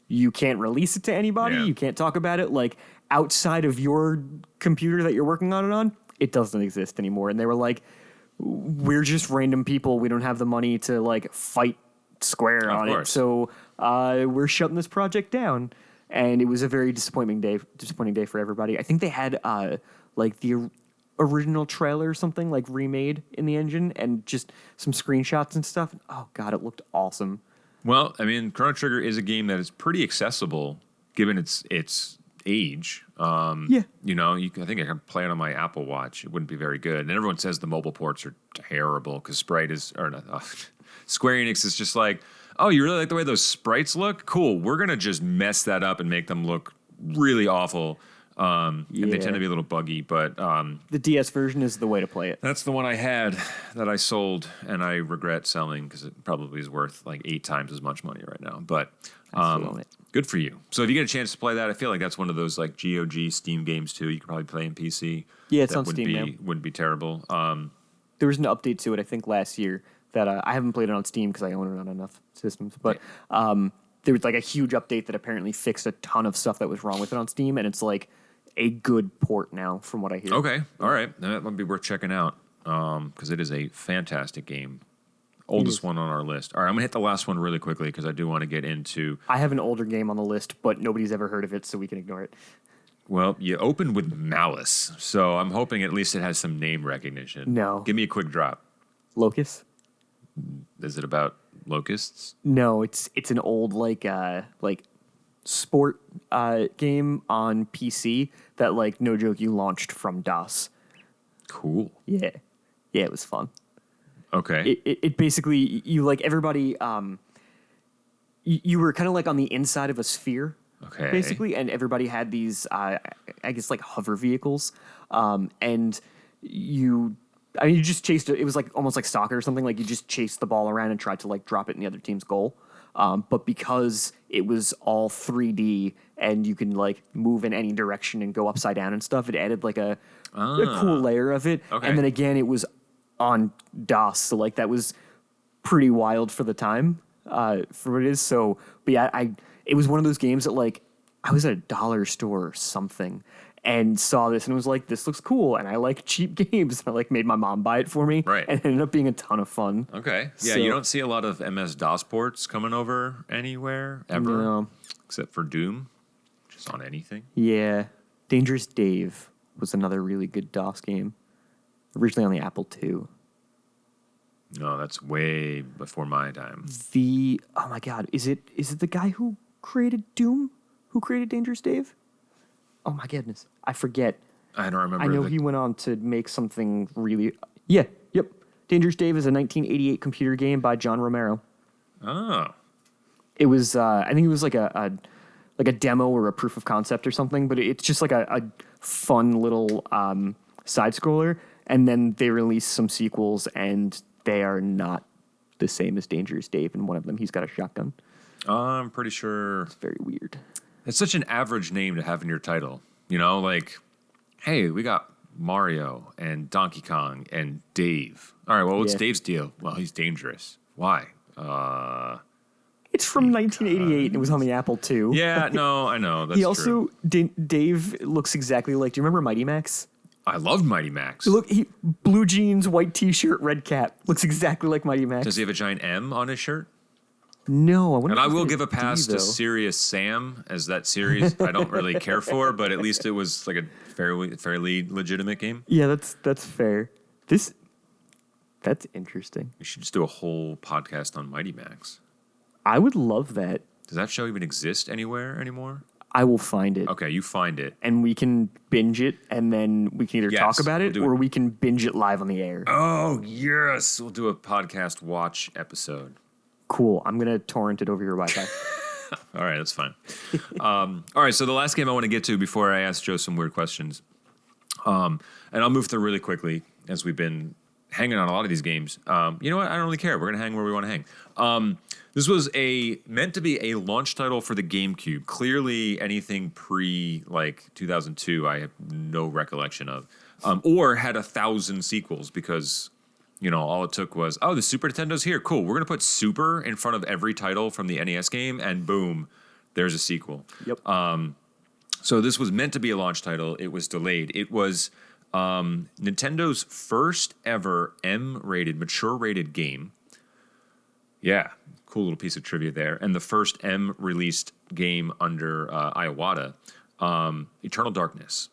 You can't release it to anybody. Yeah. You can't talk about it. Like outside of your computer that you're working on it doesn't exist anymore. And they were like, we're just random people. We don't have the money to like fight Square Of on course. it. So we're shutting this project down. And it was a very disappointing day for everybody. I think they had like the original trailer or something like remade in the engine and just some screenshots and stuff. Oh god, it looked awesome. Well, I mean, Chrono Trigger is a game that is pretty accessible given its age. Yeah. I think I can play it on my Apple Watch. It wouldn't be very good. And everyone says the mobile ports are terrible because Square Enix is just like, oh, you really like the way those sprites look? Cool. We're going to just mess that up and make them look really awful. And they Yeah. tend to be a little buggy, but The DS version is the way to play it. that's the one I had that I sold and I regret selling because it probably is worth like 8 times as much money right now. But I still own it. good for you. So if you get a chance to play that, I feel like that's one of those like GOG Steam games too. You could probably play in PC. Yeah, it's That on Steam now. Wouldn't be terrible. There was an update to it, I think, last year that I haven't played it on Steam because I own it on enough systems. But there was like a huge update that apparently fixed a ton of stuff that was wrong with it on Steam, and it's like a good port now, from what I hear. Okay, all right, that might be worth checking out because it is a fantastic game. Oldest one on our list. All right, I'm gonna hit the last one really quickly because I do want to get into. I have an older game on the list, but nobody's ever heard of it, so we can ignore it. Well, you opened with Malice, so I'm hoping at least it has some name recognition. No. Give me a quick drop. Locust? Is it about locusts? No, it's an old like sport game on PC that, like, no joke, you launched from DOS. Cool. Yeah, it was fun. Okay. It basically, you like everybody. You were kind of like on the inside of a sphere, Okay. basically, and everybody had these, I guess, like hover vehicles, and you just chased it. It was like almost like soccer or something. Like you just chased the ball around and tried to like drop it in the other team's goal. But because it was all 3D and you can like move in any direction and go upside down and stuff, it added like a cool layer of it. Okay. And then again, it was on DOS, so like that was pretty wild for the time, for what it is. So, but yeah, it was one of those games that like I was at a dollar store or something and saw this and was like, this looks cool, and I like cheap games. And I like made my mom buy it for me, Right. and it ended up being a ton of fun. Okay. Yeah, So- you don't see a lot of MS-DOS ports coming over anywhere ever, No. except for Doom, just on anything. Yeah, Dangerous Dave was another really good DOS game, originally on the Apple II. No, that's way before my time. Oh my god, is it the guy who created Doom? Who created Dangerous Dave? Oh my goodness, I forget. I don't remember. I know he went on to make something really. Yeah, yep. Dangerous Dave is a 1988 computer game by John Romero. Oh, It was, I think it was like a demo or a proof of concept or something, but it's just like a fun little side scroller, and then they released some sequels, and they are not the same as Dangerous Dave. In one of them, he's got a shotgun. I'm pretty sure It's very weird. it's such an average name to have in your title. You know, like, hey, we got Mario and Donkey Kong and Dave. All right, well, what's Yeah. Dave's deal? Well, he's dangerous. Why? It's from 1988, and it was on the Apple II. Yeah, no, I know. That's He also true. Dave looks exactly like. Do you remember Mighty Max? I loved Mighty Max. Look, blue jeans, white T-shirt, red cap. Looks exactly like Mighty Max. Does he have a giant M on his shirt? No, I wonder. And if I it's will gonna give a pass D, to though. Serious Sam, as that series I don't really care for, but at least it was like a fairly legitimate game. Yeah, that's fair. That's interesting. We should just do a whole podcast on Mighty Max. I would love that. Does that show even exist anywhere anymore? I will find it, Okay, you find it. and we can binge it, and then we can either Yes, talk about we'll it do or it. we can binge it live on the air. Oh, yes. We'll do a podcast watch episode. Cool. I'm gonna torrent it over your Wi-Fi. All right, that's fine. All right, so the last game I want to get to before I ask Joe some weird questions, and I'll move through really quickly as we've been hanging on a lot of these games. You know what? I don't really care. We're going to hang where we want to hang. This was meant to be a launch title for the GameCube. Clearly, anything pre 2002, I have no recollection of, or had 1,000 sequels because all it took was, oh, the Super Nintendo's here. Cool. We're going to put Super in front of every title from the NES game, and boom, there's a sequel. Yep. So this was meant to be a launch title. It was delayed. It was Nintendo's first ever M-rated, mature-rated game. Yeah, cool little piece of trivia there. And the first M-released game under Iwata, Eternal Darkness,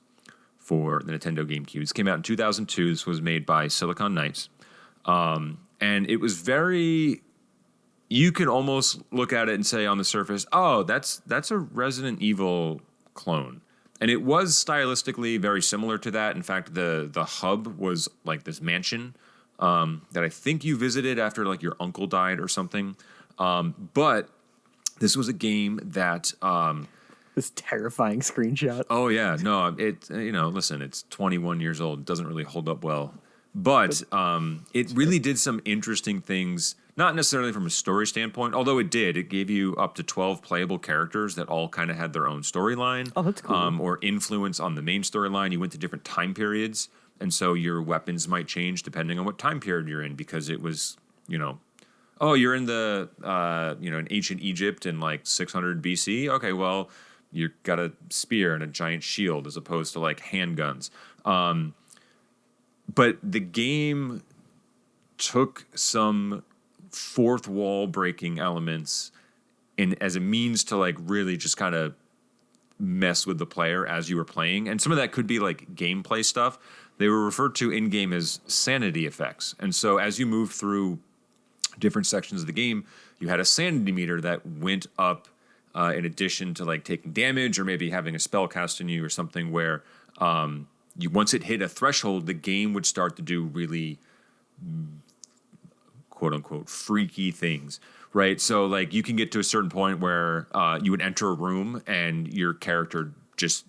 for the Nintendo GameCube. This came out in 2002. This was made by Silicon Knights. And it was very... You can almost look at it and say on the surface, oh, that's a Resident Evil clone. And it was stylistically very similar to that. In fact, the hub was like this mansion that I think you visited after your uncle died or something. But this was a game that... This terrifying screenshot. Oh yeah, no, listen, it's 21 years old. It doesn't really hold up well. But it really did some interesting things, not necessarily from a story standpoint, although it did. It gave you up to 12 playable characters that all kind of had their own storyline. Oh, that's cool. Or influence on the main storyline. You went to different time periods, and so your weapons might change depending on what time period you're in, because it was, oh, you're in the, in ancient Egypt in 600 BC. Okay, well, you got a spear and a giant shield as opposed to handguns. But the game took some fourth wall breaking elements as a means to really just kind of mess with the player as you were playing. And some of that could be gameplay stuff. They were referred to in game as sanity effects. And so as you move through different sections of the game, you had a sanity meter that went up in addition to taking damage or maybe having a spell cast on you or something where once it hit a threshold, the game would start to do really quote unquote freaky things, right? So you can get to a certain point where you would enter a room and your character just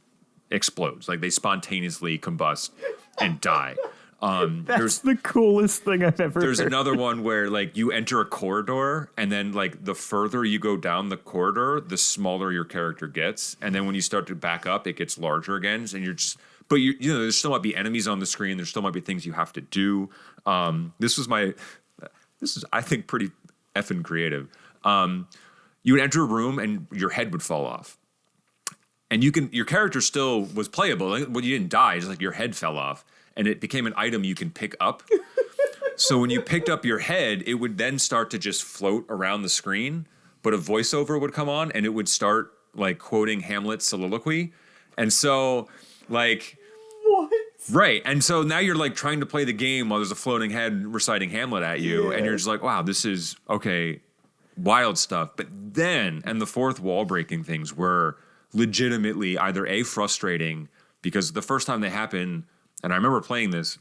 explodes. They spontaneously combust and die. That's the coolest thing I've ever There's heard. another one where you enter a corridor and then the further you go down the corridor, the smaller your character gets. And then when you start to back up, it gets larger again. And you're just, but there still might be enemies on the screen. There still might be things you have to do. This is I think pretty effing creative. You would enter a room and your head would fall off. And your character still was playable. When you didn't die, just your head fell off. And it became an item you can pick up. So when you picked up your head, it would then start to just float around the screen, but a voiceover would come on and it would start quoting Hamlet's soliloquy. And so What? right. And so now you're trying to play the game while there's a floating head reciting Hamlet at you. Yeah. And you're just wow, this is okay, wild stuff. But then, and the fourth wall breaking things were legitimately either frustrating because the first time they happened, and I remember playing this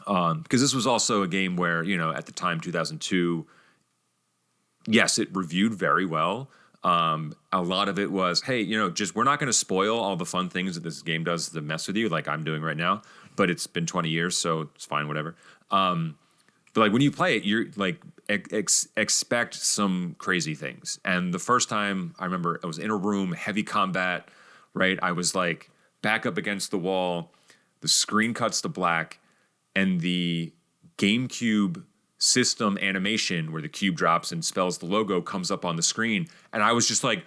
because this was also a game where, at the time, 2002, yes, it reviewed very well. A lot of it was, hey, just we're not going to spoil all the fun things that this game does to mess with you like I'm doing right now. but it's been 20 years, so it's fine, whatever. But like when you play it, you're like expect some crazy things. And the first time I remember I was in a room, heavy combat, right? I was like back up against the wall, the screen cuts to black, and the GameCube system animation where the cube drops and spells the logo comes up on the screen. And I was just like,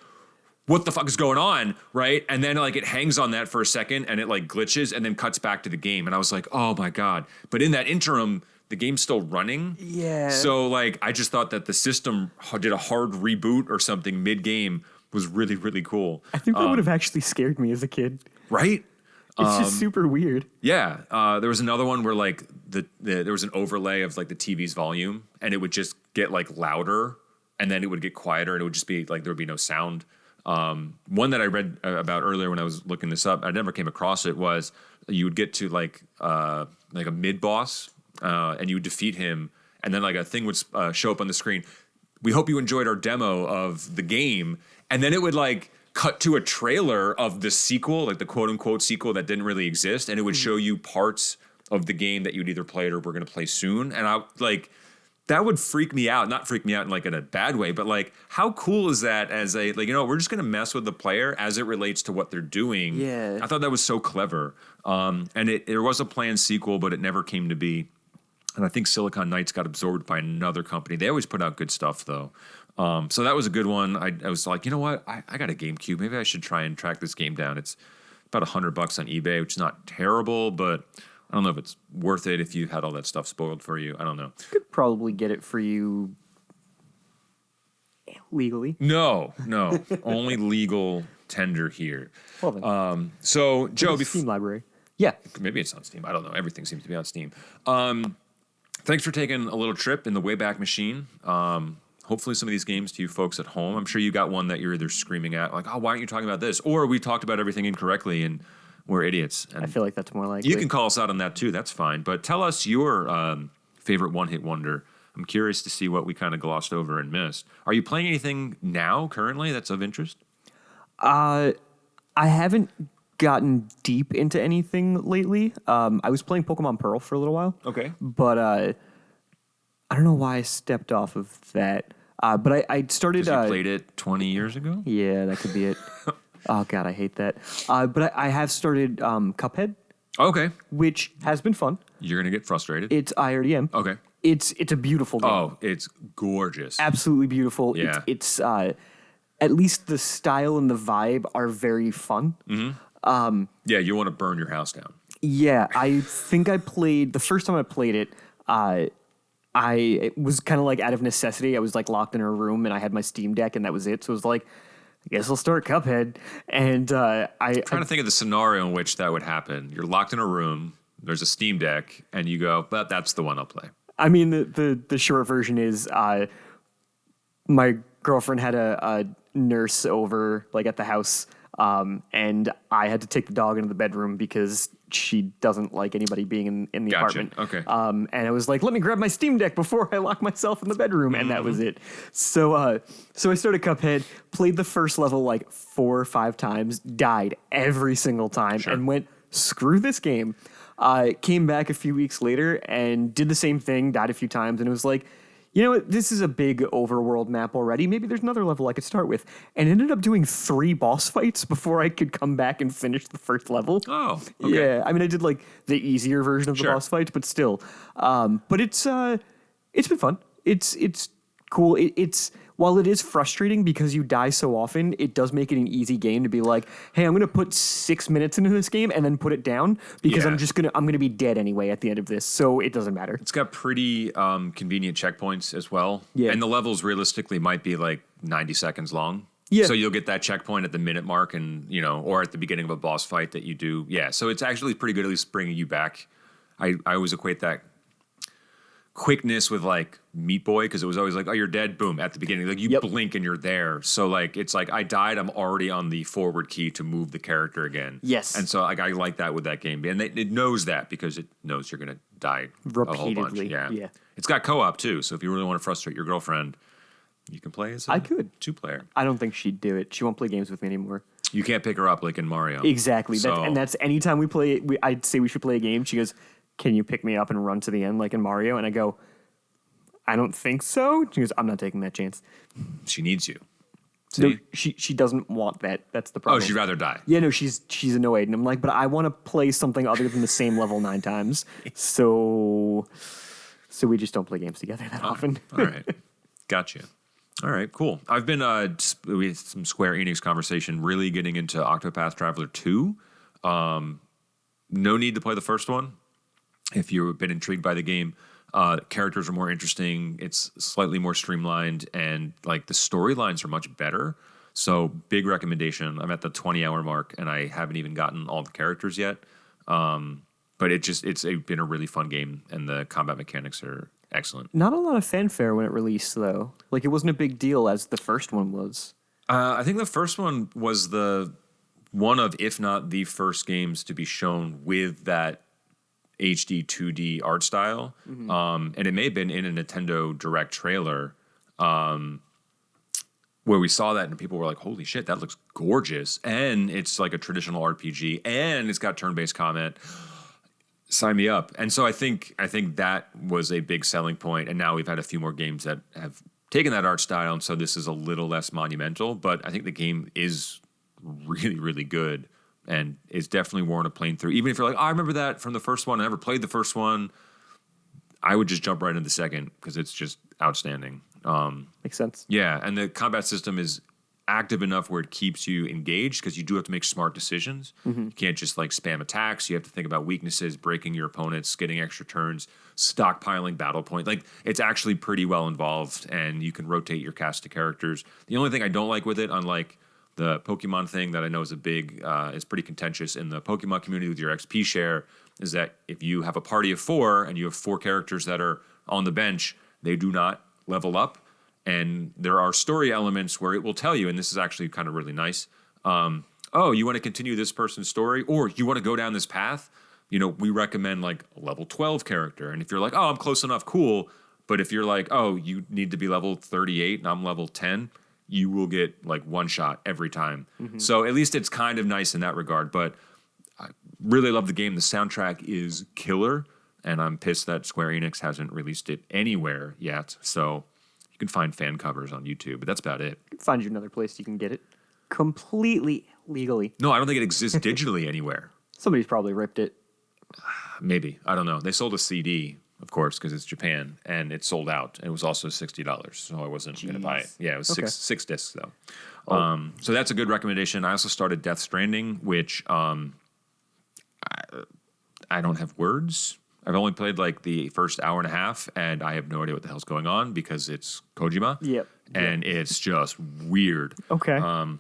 what the fuck is going on, right? And then like it hangs on that for a second and it like glitches and then cuts back to the game. And I was like, oh my God. But in that interim, the game's still running. Yeah. So like I just thought that the system did a hard reboot or something mid-game was really, really cool. I think that would have actually scared me as a kid. Right? It's just super weird. Yeah. There was another one where like there was an overlay of like the TV's volume and it would just get like louder and then it would get quieter and it would just be like there would be no sound. One that I read about earlier when I was looking this up, I never came across it, was you would get to like a mid boss and you would defeat him, and then like a thing would show up on the screen. We hope you enjoyed our demo of the game, and then it would like cut to a trailer of the sequel, like the quote unquote sequel that didn't really exist, and it would show you parts of the game that you'd either played or were going to play soon, and I like. That would freak me out. Not freak me out in like in a bad way, but like how cool is that as a like, you know, we're just gonna mess with the player as it relates to what they're doing. Yeah. I thought that was so clever. And there was a planned sequel, but it never came to be. And I think Silicon Knights got absorbed by another company. They always put out good stuff though. So that was a good one. I was like, you know what? I got a GameCube. Maybe I should try and track this game down. It's about $100 on eBay, which is not terrible, but I don't know if it's worth it if you had all that stuff spoiled for you. I don't know. Could probably get it for you legally. No, only legal tender here. Well then, So Joe, Steam library. Yeah. maybe it's on Steam. I don't know. Everything seems to be on Steam. Thanks for taking a little trip in the Wayback Machine. Hopefully some of these games to you folks at home. I'm sure you got one that you're either screaming at, like, oh, why aren't you talking about this? Or we talked about everything incorrectly and we're idiots. And I feel like that's more likely. you can call us out on that too. That's fine. But tell us your favorite one-hit wonder. I'm curious to see what we kind of glossed over and missed. Are you playing anything now, currently, that's of interest? I haven't gotten deep into anything lately. I was playing Pokemon Pearl for a little while. Okay. But I don't know why I stepped off of that. But I started. Because you played it 20 years ago? Yeah, that could be it. Oh God, I hate that. But I have started Cuphead, Okay. which has been fun. You're going to get frustrated? I already am. Okay. It's a beautiful game. Oh, it's gorgeous. Absolutely beautiful. Yeah. It's at least the style and the vibe are very fun. Yeah, you want to burn your house down. Yeah, I think I played the first time I played it. It was kind of like out of necessity. I was like locked in a room and I had my Steam Deck and that was it. So it was like, I guess I'll start Cuphead. And I'm trying to think of the scenario in which that would happen. You're locked in a room. There's a Steam Deck, and you go, "But that's the one I'll play." I mean, the short version is my girlfriend had a nurse over like at the house, and I had to take the dog into the bedroom because she doesn't like anybody being in the Gotcha. apartment. Okay. And I was like, let me grab my Steam Deck before I lock myself in the bedroom, and that was it. So I started Cuphead, played the first level like 4 or 5 times, died every single time, Sure. and went, screw this game. Came back a few weeks later and did the same thing, died a few times, and it was like, you know what, this is a big overworld map already. Maybe there's another level I could start with. And ended up doing 3 boss fights before I could come back and finish the first level. Oh, okay. Yeah, I mean, I did like the easier version of the Sure. boss fights, but still. But it's been fun. It's cool. It's while it is frustrating because you die so often, it does make it an easy game to be like, hey, I'm gonna put 6 minutes into this game and then put it down because Yeah. I'm gonna be dead anyway at the end of this, so it doesn't matter. It's got pretty convenient checkpoints as well. Yeah. And the levels realistically might be like 90 seconds long. Yeah. So you'll get that checkpoint at the minute mark and, you know, or at the beginning of a boss fight that you do. Yeah. So it's actually pretty good at least bringing you back. I always equate that quickness with like Meat Boy because it was always like, oh, you're dead, boom, at the beginning. Like you Yep. blink and you're there. So like it's like I died, I'm already on the forward key to move the character again. Yes. And so like I like that with that game. And it knows that because it knows you're gonna die a whole bunch. Repeatedly, Yeah. yeah. It's got co-op too, so if you really want to frustrate your girlfriend, you can play as a I could. 2-player. I don't think she'd do it. She won't play games with me anymore. You can't pick her up like in Mario. Exactly. So, And that's anytime we play, I'd say we should play a game. She goes, "Can you pick me up and run to the end like in Mario?" And I go, "I don't think so." She goes, "I'm not taking that chance." she needs you. No, See? she doesn't want that. That's the Oh, problem. she'd rather die. Yeah, no, she's annoyed, and I'm like, but I want to play something other than the same level 9 times. So we just don't play games together that often. All right. Gotcha. All right, cool. I've been we had some Square Enix conversation really getting into Octopath Traveler 2. No need to play the first one if you've been intrigued by the game. Characters are more interesting. It's slightly more streamlined, and like the storylines are much better. So big recommendation. I'm at the 20-hour mark, and I haven't even gotten all the characters yet. But it's been a really fun game, and the combat mechanics are excellent. Not a lot of fanfare when it released, though. Like, it wasn't a big deal as the first one was. I think the first one was one of, if not the first games to be shown with that HD 2D art style. And it may have been in a Nintendo Direct trailer where we saw that and people were like, holy shit, that looks gorgeous. And it's like a traditional RPG and it's got turn-based combat. Sign me up. And so I think that was a big selling point. And now we've had a few more games that have taken that art style. And so this is a little less monumental, but I think the game is really, really good. And it's definitely warrant a playing through. Even if you're like, oh, I remember that from the first one. I never played the first one. I would just jump right into the second because it's just outstanding. Makes sense. Yeah, and the combat system is active enough where it keeps you engaged because you do have to make smart decisions. You can't just like spam attacks. You have to think about weaknesses, breaking your opponents, getting extra turns, stockpiling battle point. Like it's actually pretty well involved, and you can rotate your cast of characters. The only thing I don't like with it, unlike the Pokemon thing that I know is is pretty contentious in the Pokemon community with your XP share, is that if you have a party of 4 and you have 4 characters that are on the bench, they do not level up. And there are story elements where it will tell you, and this is actually kind of really nice. Oh, you want to continue this person's story, or you want to go down this path? You know, we recommend like a level 12 character. And if you're like, oh, I'm close enough, cool. But if you're like, oh, you need to be level 38 and I'm level 10, you will get like one shot every time. So at least it's kind of nice in that regard. But I really love the game. The soundtrack is killer, and I'm pissed that Square Enix hasn't released it anywhere yet. So you can find fan covers on YouTube, but that's about it. Find you another place you can get it completely legally. No, I don't think it exists digitally anywhere. Somebody's probably ripped it. Maybe. I don't know. They sold a CD, of course, because it's Japan, and it sold out. And it was also $60, so I wasn't going to buy it. Yeah, it was Okay. six discs, though. So that's a good recommendation. I also started Death Stranding, which I don't have words. I've only played like the first hour and a half, and I have no idea what the hell's going on because it's Kojima. Yep. And it's just weird. Okay. I'll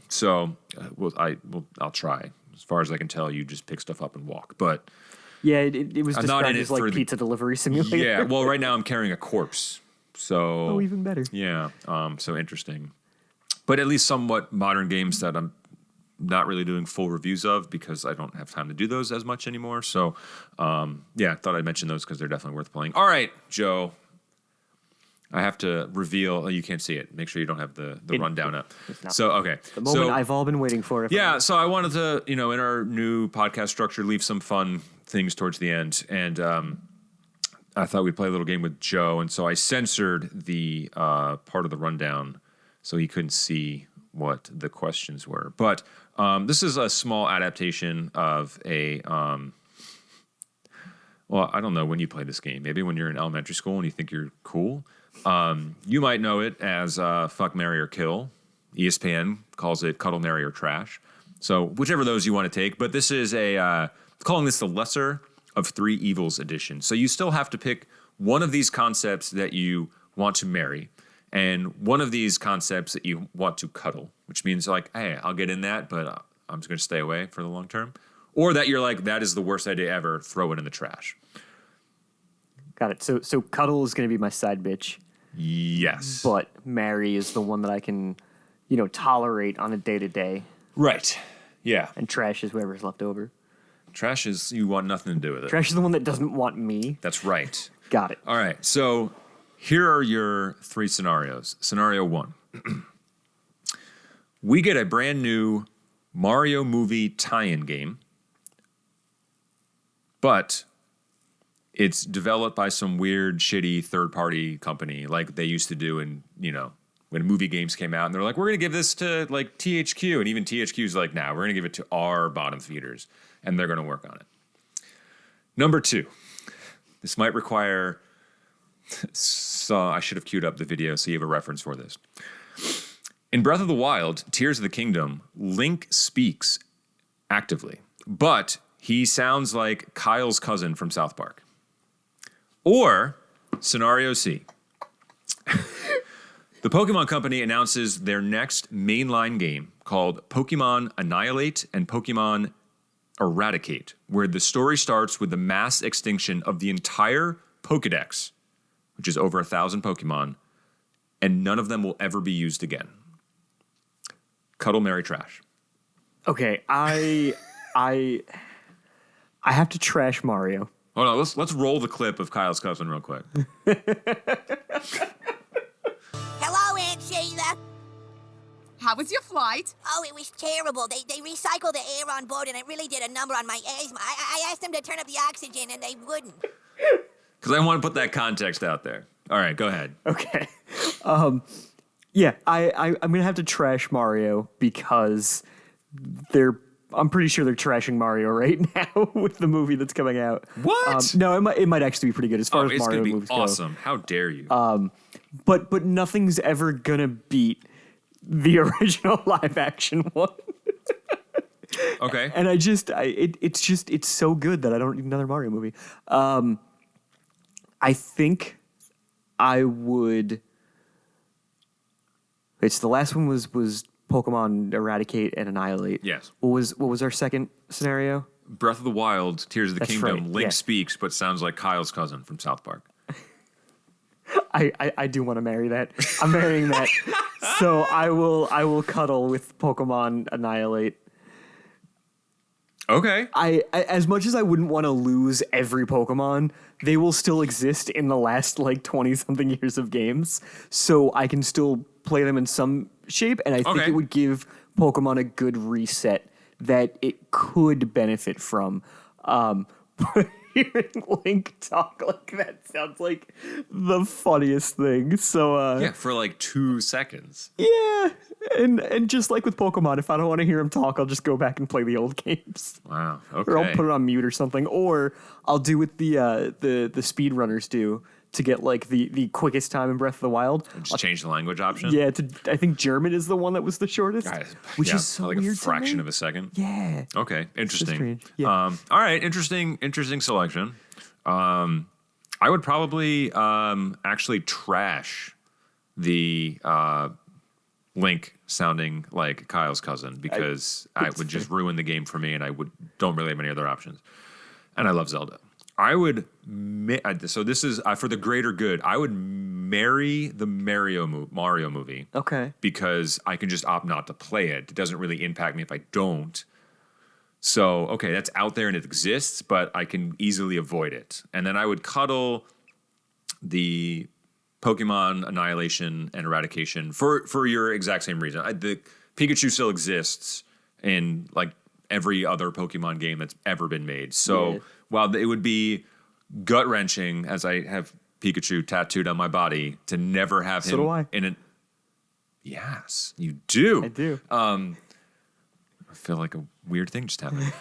try. As far as I can tell, you just pick stuff up and walk. But Yeah, it was I'm not in described it as like for the- pizza delivery simulator. yeah, well, right now I'm carrying a corpse. So Oh, even better. yeah, so interesting. But at least somewhat modern games that I'm not really doing full reviews of because I don't have time to do those as much anymore. So, yeah, I thought I'd mention those because they're definitely worth playing. All right, Joe. I have to reveal. Oh, you can't see it. Make sure you don't have the rundown up. not. So, okay. The moment I've all been waiting for. Yeah, so I wanted to, in our new podcast structure, leave some fun things towards the end. And I thought we'd play a little game with Joe. And so I censored the part of the rundown so he couldn't see what the questions were. But this is a small adaptation of a... well, I don't know when you play this game. Maybe when you're in elementary school and you think you're cool. You might know it as Fuck, Marry, or Kill. ESPN calls it Cuddle, Marry, or Trash. So whichever of those you want to take. But this is calling this the Lesser of Three Evils edition. So you still have to pick one of these concepts that you want to marry and one of these concepts that you want to cuddle, which means like, hey, I'll get in that, but I'm just going to stay away for the long term. Or that you're like, that is the worst idea ever, throw it in the trash. Got it. So Cuddle is going to be my side bitch, Yes. but Mary is the one that I can, tolerate on a day-to-day, Right. Yeah. and Trash is whoever's left over. Trash is, you want nothing to do with it. Trash is the one that doesn't want me. That's right. Got it. All right. So here are your 3 scenarios. Scenario 1. We get a brand new Mario movie tie-in game, but it's developed by some weird, shitty third-party company like they used to do in, when movie games came out. And they're like, we're going to give this to, like, THQ. And even THQ's like, nah, we're going to give it to our bottom feeders. And they're going to work on it. Number 2. This might require... So I should have queued up the video so you have a reference for this. In Breath of the Wild, Tears of the Kingdom, Link speaks actively, but he sounds like Kyle's cousin from South Park. Or, scenario C. The Pokemon Company announces their next mainline game called Pokemon Annihilate and Pokemon Eradicate, where the story starts with the mass extinction of the entire Pokedex, which is over 1,000 Pokemon, and none of them will ever be used again. Cuddle, marry, trash. Okay, I have to trash Mario. Hold on, let's roll the clip of Kyle's cousin real quick. Hello, Aunt Sheila. How was your flight? Oh, it was terrible. They recycled the air on board, and it really did a number on my asthma. I asked them to turn up the oxygen, and they wouldn't. Because I want to put that context out there. All right, go ahead. Okay. Yeah, I'm going to have to trash Mario because I'm pretty sure they're trashing Mario right now with the movie that's coming out. What? No, it might actually be pretty good as far as It's Mario going to movies be awesome. How dare you? go. But nothing's ever going to beat the original live action one. Okay. And it's so good that I don't need another Mario movie. I think I would. It's the last one was Pokemon Eradicate and Annihilate. Yes. What was our second scenario? Breath of the Wild, Tears of the That's Kingdom, right, Link yeah. speaks, but sounds like Kyle's cousin from South Park. I do want to marry that. I'm marrying that. So I will cuddle with Pokemon Annihilate. Okay. I as much as I wouldn't want to lose every Pokemon, they will still exist in the last like 20 something years of games. So I can still play them in some shape, and I think Okay. it would give Pokemon a good reset that it could benefit from. But hearing Link talk like that sounds like the funniest thing. So Yeah, for like 2 seconds. yeah. And just like with Pokemon, if I don't want to hear him talk, I'll just go back and play the old games. Wow. Okay. Or I'll put it on mute or something. Or I'll do what the speedrunners do to get like the quickest time in Breath of the Wild. Just change the language option. Yeah, I think German is the one that was the shortest, which Yeah, is so like weird a fraction to of me. a second. Yeah. Okay, interesting. strange. Yeah. All right, interesting selection. I would probably actually trash the Link sounding like Kyle's cousin because I would just ruin the game for me, and I don't really have any other options. And I love Zelda. I would so this is for the greater good. I would marry the Mario movie. Okay. Because I can just opt not to play it. It doesn't really impact me if I don't. So, okay, that's out there and it exists, but I can easily avoid it. And then I would cuddle the Pokemon Annihilation and Eradication for your exact same reason. The Pikachu still exists in like every other Pokemon game that's ever been made. So Yeah. while it would be gut-wrenching, as I have Pikachu tattooed on my body, to never have So him do I. in an... Yes, you do. I do. I feel like a weird thing just happened.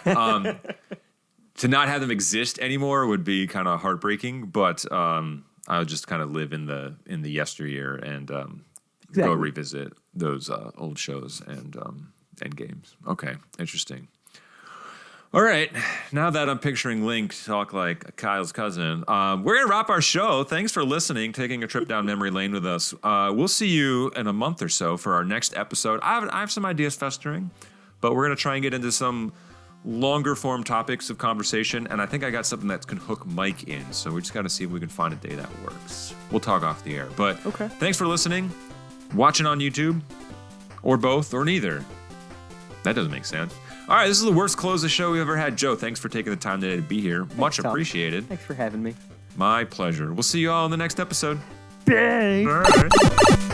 To not have them exist anymore would be kind of heartbreaking, but I would just kind of live in the yesteryear and go Exactly. revisit those old shows and games. Okay, interesting. All right, now that I'm picturing Link talk like Kyle's cousin, we're going to wrap our show. Thanks for listening, taking a trip down memory lane with us. We'll see you in a month or so for our next episode. I have some ideas festering, but we're going to try and get into some longer form topics of conversation, and I think I got something that can hook Mike in, so we just got to see if we can find a day that works. We'll talk off the air, but Okay. Thanks for listening, watching on YouTube, or both, or neither. That doesn't make sense. All right, this is the worst close of the show we ever had. Joe, thanks for taking the time today to be here. Much Tom. appreciated. Thanks for having me. My pleasure. We'll see you all in the next episode. Bang. All right.